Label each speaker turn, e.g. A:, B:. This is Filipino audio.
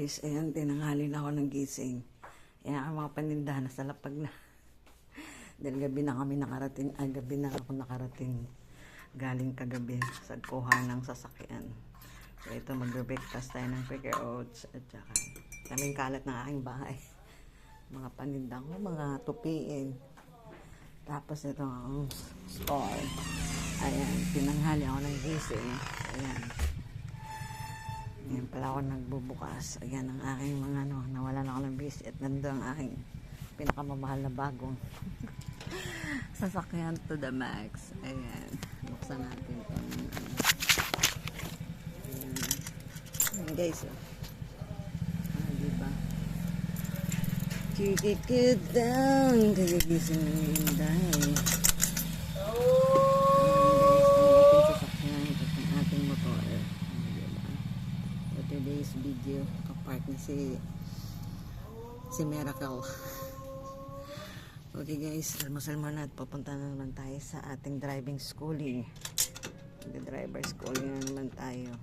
A: guys, ayan, tinanghali na ako ng gising. Ayan, ang mga panindahan nasa lapag na. Dahil gabi na kami nakarating, gabi na ako nakarating. Galing kagabi sa kuha ng sasakyan. So ito, mag-breakfast tayo ng Quaker Oats at saka kaming kalat ng aking bahay. Mga panindang ko, mga tupiin. Tapos ito ang store. Ayan, tinanghali ako ng gising. Ayan. Ngayon pala ako nagbubukas. Ayan ang aking mga nawalan ako ng bis at nandun ang aking pinakamamahal na bagong sasakyan to the max. Ayan. Buksan natin ito. Ayan. Ayan guys. Diba? Kikikid down. Kagigising ng Inday. Today's video kapart ni si Miracle. Okay guys, almusal muna at pupunta na naman tayo sa ating driving schooling. Driver schooling na naman tayo.